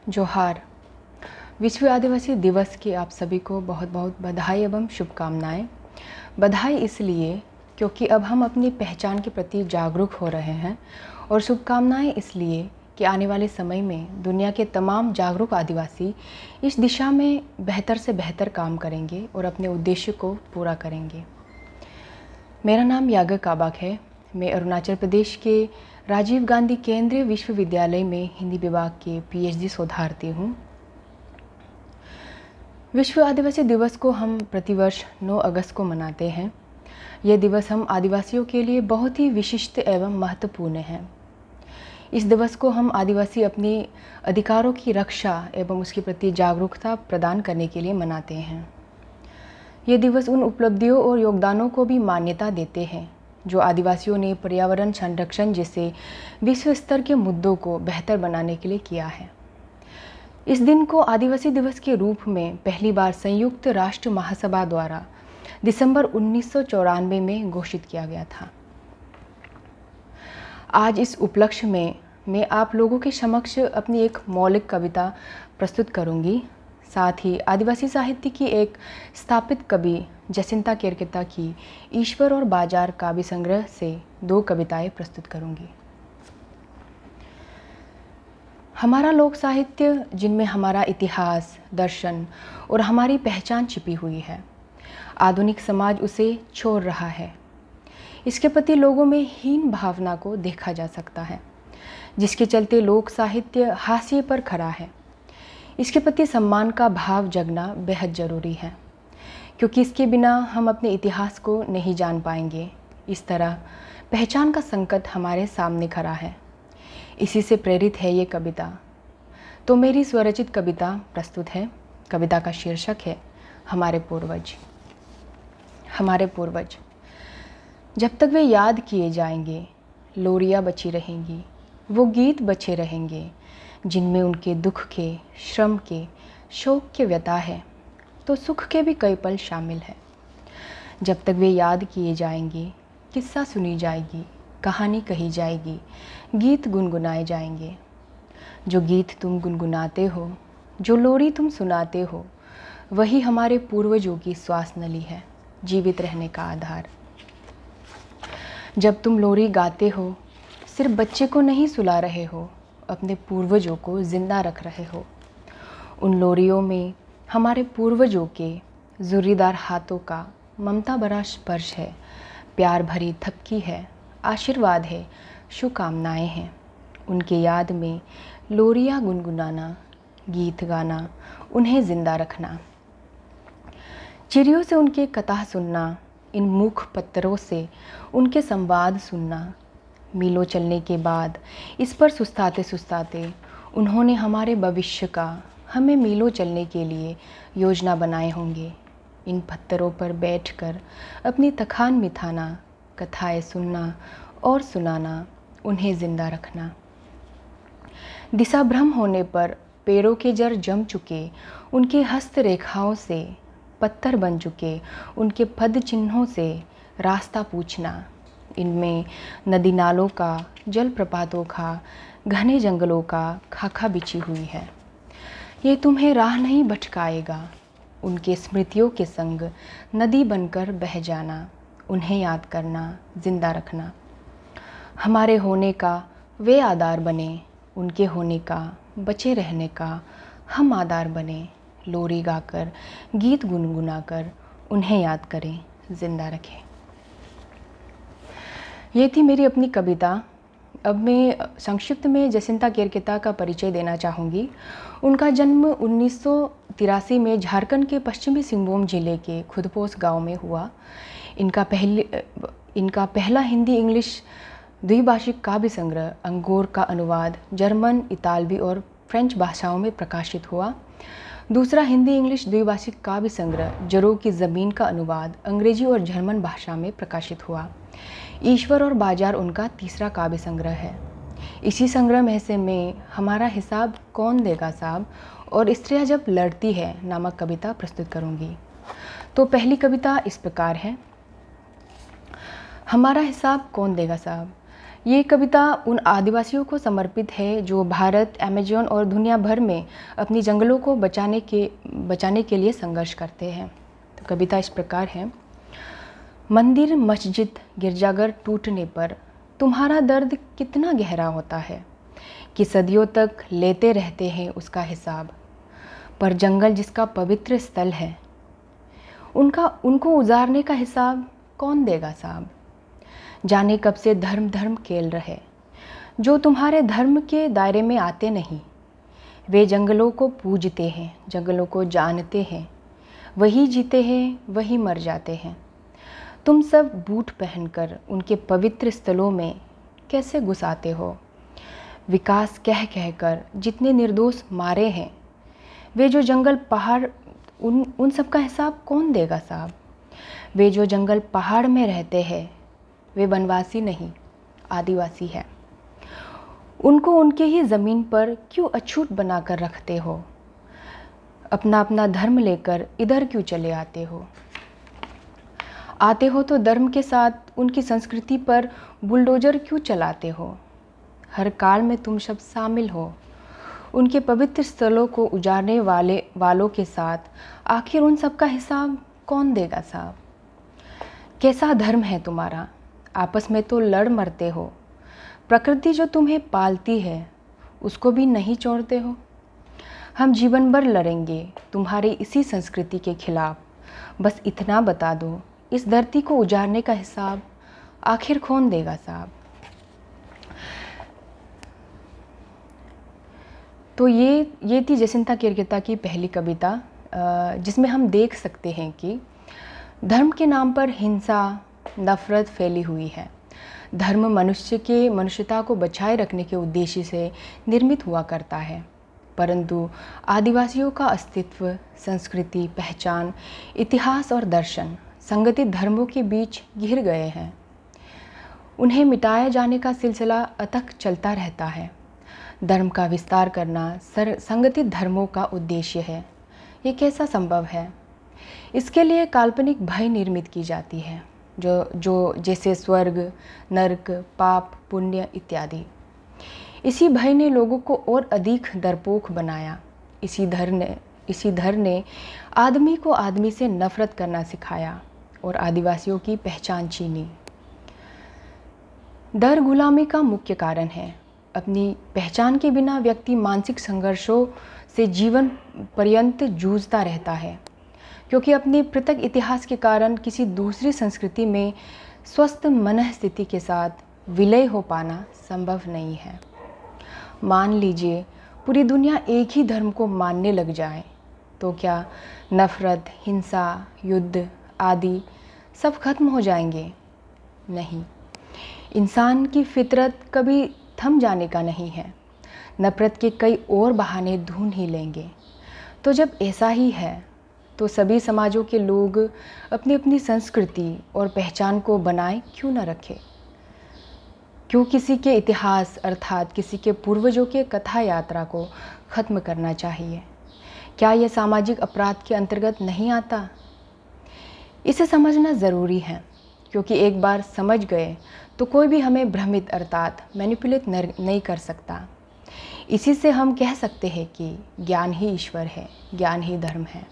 जोहार। विश्व आदिवासी दिवस की आप सभी को बहुत बहुत बधाई एवं शुभकामनाएं। बधाई इसलिए क्योंकि अब हम अपनी पहचान के प्रति जागरूक हो रहे हैं, और शुभकामनाएं इसलिए कि आने वाले समय में दुनिया के तमाम जागरूक आदिवासी इस दिशा में बेहतर से बेहतर काम करेंगे और अपने उद्देश्य को पूरा करेंगे। मेरा नाम यागा काबाक है। मैं अरुणाचल प्रदेश के राजीव गांधी केंद्रीय विश्वविद्यालय में हिंदी विभाग के पीएचडी शोधार्थी हूँ। विश्व आदिवासी दिवस को हम प्रतिवर्ष 9 अगस्त को मनाते हैं। यह दिवस हम आदिवासियों के लिए बहुत ही विशिष्ट एवं महत्वपूर्ण है। इस दिवस को हम आदिवासी अपने अधिकारों की रक्षा एवं उसके प्रति जागरूकता प्रदान करने के लिए मनाते हैं। ये दिवस उन उपलब्धियों और योगदानों को भी मान्यता देते हैं जो आदिवासियों ने पर्यावरण संरक्षण जैसे विश्व स्तर के मुद्दों को बेहतर बनाने के लिए किया है। इस दिन को आदिवासी दिवस के रूप में पहली बार संयुक्त राष्ट्र महासभा द्वारा दिसंबर 1994 में घोषित किया गया था। आज इस उपलक्ष्य में मैं आप लोगों के समक्ष अपनी एक मौलिक कविता प्रस्तुत करूंगी। साथ ही आदिवासी साहित्य की एक स्थापित कवि जसिंता केरकेता की ईश्वर और बाजार काव्य संग्रह से 2 कविताएं प्रस्तुत करूंगी। हमारा लोक साहित्य, जिनमें हमारा इतिहास, दर्शन और हमारी पहचान छिपी हुई है, आधुनिक समाज उसे छोड़ रहा है। इसके प्रति लोगों में हीन भावना को देखा जा सकता है, जिसके चलते लोक साहित्य हाशिए पर खड़ा है। इसके प्रति सम्मान का भाव जगना बेहद ज़रूरी है, क्योंकि इसके बिना हम अपने इतिहास को नहीं जान पाएंगे। इस तरह पहचान का संकट हमारे सामने खड़ा है। इसी से प्रेरित है ये कविता। तो मेरी स्वरचित कविता प्रस्तुत है। कविता का शीर्षक है हमारे पूर्वज। हमारे पूर्वज। जब तक वे याद किए जाएंगे, लोरियां बची रहेंगी, वो गीत बचे रहेंगे जिनमें उनके दुख के, श्रम के, शोक के व्यथा है, तो सुख के भी कई पल शामिल है। जब तक वे याद किए जाएंगे, किस्सा सुनी जाएगी, कहानी कही जाएगी, गीत गुनगुनाए जाएंगे। जो गीत तुम गुनगुनाते हो, जो लोरी तुम सुनाते हो, वही हमारे पूर्वजों की श्वास नली है, जीवित रहने का आधार। जब तुम लोरी गाते हो, सिर्फ बच्चे को नहीं सुला रहे हो, अपने पूर्वजों को जिंदा रख रहे हो। उन लोरियों में हमारे पूर्वजों के जुर्रीदार हाथों का ममता भरा स्पर्श है, प्यार भरी थपकी है, आशीर्वाद है, शुभकामनाएं हैं। उनके याद में लोरियां गुनगुनाना, गीत गाना, उन्हें जिंदा रखना। चिड़ियों से उनके कथा सुनना, इन मूक पत्थरों से उनके संवाद सुनना। मीलों चलने के बाद इस पर सुस्ताते सुस्ताते उन्होंने हमारे भविष्य का, हमें मीलों चलने के लिए योजना बनाए होंगे। इन पत्थरों पर बैठकर अपनी तखान मिठाना, कथाएं सुनना और सुनाना, उन्हें जिंदा रखना। दिशा भ्रम होने पर पैरों के जड़ जम चुके उनके हस्त रेखाओं से, पत्थर बन चुके उनके पद चिन्हों से रास्ता पूछना। इनमें नदी नालों का, जलप्रपातों का, घने जंगलों का खाका बिछी हुई है। ये तुम्हें राह नहीं भटकाएगा। उनके स्मृतियों के संग नदी बनकर बह जाना, उन्हें याद करना, जिंदा रखना। हमारे होने का वे आधार बने, उनके होने का, बचे रहने का हम आधार बने। लोरी गाकर, गीत गुनगुनाकर उन्हें याद करें, जिंदा रखें। ये थी मेरी अपनी कविता। अब मैं संक्षिप्त में जसिंता केरकेता का परिचय देना चाहूँगी। उनका जन्म 1983 में झारखंड के पश्चिमी सिंहभूम जिले के खुदपोस गांव में हुआ। इनका पहला हिंदी इंग्लिश द्विभाषिक काव्य संग्रह अंगोर का अनुवाद जर्मन, इतालवी और फ्रेंच भाषाओं में प्रकाशित हुआ। दूसरा हिंदी इंग्लिश द्विभाषिक काव्य संग्रह जरों की ज़मीन का अनुवाद अंग्रेजी और जर्मन भाषा में प्रकाशित हुआ। ईश्वर और बाजार उनका तीसरा काव्य संग्रह है। इसी संग्रह में से मैं हमारा हिसाब कौन देगा साहब और स्त्रियां जब लड़ती है नामक कविता प्रस्तुत करूंगी। तो पहली कविता इस प्रकार है। हमारा हिसाब कौन देगा साहब। ये कविता उन आदिवासियों को समर्पित है जो भारत, अमेज़न और दुनिया भर में अपनी जंगलों को बचाने के लिए संघर्ष करते हैं। तो कविता इस प्रकार है। मंदिर, मस्जिद, गिरजाघर टूटने पर तुम्हारा दर्द कितना गहरा होता है कि सदियों तक लेते रहते हैं उसका हिसाब। पर जंगल जिसका पवित्र स्थल है, उनको उजाड़ने का हिसाब कौन देगा साहब। जाने कब से धर्म खेल रहे, जो तुम्हारे धर्म के दायरे में आते नहीं। वे जंगलों को पूजते हैं, जंगलों को जानते हैं, वही जीते हैं, वही मर जाते हैं। तुम सब बूट पहनकर उनके पवित्र स्थलों में कैसे घुस आते हो। विकास कह कर जितने निर्दोष मारे हैं, वे जो जंगल पहाड़, उन सब का हिसाब कौन देगा साहब। वे जो जंगल पहाड़ में रहते हैं, वे वनवासी नहीं, आदिवासी है। उनको उनके ही ज़मीन पर क्यों अछूत बना कर रखते हो। अपना अपना धर्म लेकर इधर क्यों चले आते हो। आते हो तो धर्म के साथ उनकी संस्कृति पर बुलडोजर क्यों चलाते हो। हर काल में तुम सब शामिल हो उनके पवित्र स्थलों को उजाड़ने वालों के साथ। आखिर उन सब का हिसाब कौन देगा साहब। कैसा धर्म है तुम्हारा, आपस में तो लड़ मरते हो। प्रकृति जो तुम्हें पालती है, उसको भी नहीं छोड़ते हो। हम जीवन भर लड़ेंगे तुम्हारी इसी संस्कृति के खिलाफ। बस इतना बता दो, इस धरती को उजाड़ने का हिसाब आखिर कौन देगा साहब। तो ये थी जसिंता किरकिता की पहली कविता, जिसमें हम देख सकते हैं कि धर्म के नाम पर हिंसा, नफरत फैली हुई है। धर्म मनुष्यता को बचाए रखने के उद्देश्य से निर्मित हुआ करता है, परंतु आदिवासियों का अस्तित्व, संस्कृति, पहचान, इतिहास और दर्शन संगठित धर्मों के बीच घिर गए हैं। उन्हें मिटाया जाने का सिलसिला अथक चलता रहता है। धर्म का विस्तार करना संगठित धर्मों का उद्देश्य है। ये कैसा संभव है। इसके लिए काल्पनिक भय निर्मित की जाती है, जो जैसे स्वर्ग, नरक, पाप, पुण्य इत्यादि। इसी भय ने लोगों को और अधिक डरपोक बनाया। इसी डर ने आदमी को आदमी से नफरत करना सिखाया और आदिवासियों की पहचान छीनी। डर गुलामी का मुख्य कारण है। अपनी पहचान के बिना व्यक्ति मानसिक संघर्षों से जीवन पर्यंत जूझता रहता है, क्योंकि अपनी पृथक इतिहास के कारण किसी दूसरी संस्कृति में स्वस्थ मन स्थिति के साथ विलय हो पाना संभव नहीं है। मान लीजिए पूरी दुनिया एक ही धर्म को मानने लग जाए, तो क्या नफरत, हिंसा, युद्ध आदि सब खत्म हो जाएंगे? नहीं। इंसान की फितरत कभी थम जाने का नहीं है। नफरत के कई और बहाने ढूंढ ही लेंगे। तो जब ऐसा ही है, तो सभी समाजों के लोग अपनी अपनी संस्कृति और पहचान को बनाए क्यों न रखें? क्यों किसी के इतिहास अर्थात किसी के पूर्वजों के कथा यात्रा को ख़त्म करना चाहिए? क्या यह सामाजिक अपराध के अंतर्गत नहीं आता? इसे समझना ज़रूरी है, क्योंकि एक बार समझ गए तो कोई भी हमें भ्रमित अर्थात मैनिपुलेट नहीं कर सकता। इसी से हम कह सकते हैं कि ज्ञान ही ईश्वर है, ज्ञान ही धर्म है।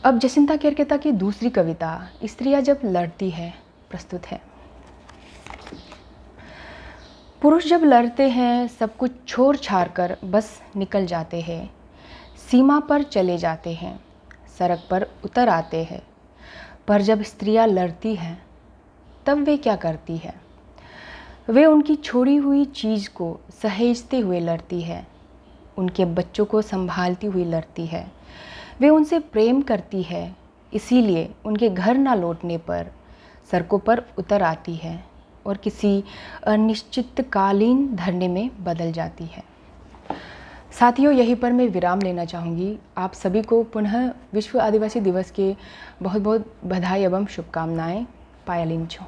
अब जसिंता किरकिता की दूसरी कविता स्त्रियां जब लड़ती है प्रस्तुत है। पुरुष जब लड़ते हैं सब कुछ छोड़ छाड़ कर बस निकल जाते हैं, सीमा पर चले जाते हैं, सड़क पर उतर आते हैं। पर जब स्त्रियां लड़ती हैं तब वे क्या करती है? वे उनकी छोड़ी हुई चीज़ को सहेजते हुए लड़ती है, उनके बच्चों को संभालती हुई लड़ती है। वे उनसे प्रेम करती है, इसीलिए उनके घर ना लौटने पर सड़कों पर उतर आती है और किसी अनिश्चितकालीन धरने में बदल जाती है। साथियों, यहीं पर मैं विराम लेना चाहूँगी। आप सभी को पुनः विश्व आदिवासी दिवस के बहुत बहुत बधाई एवं शुभकामनाएं। पायलिन छो।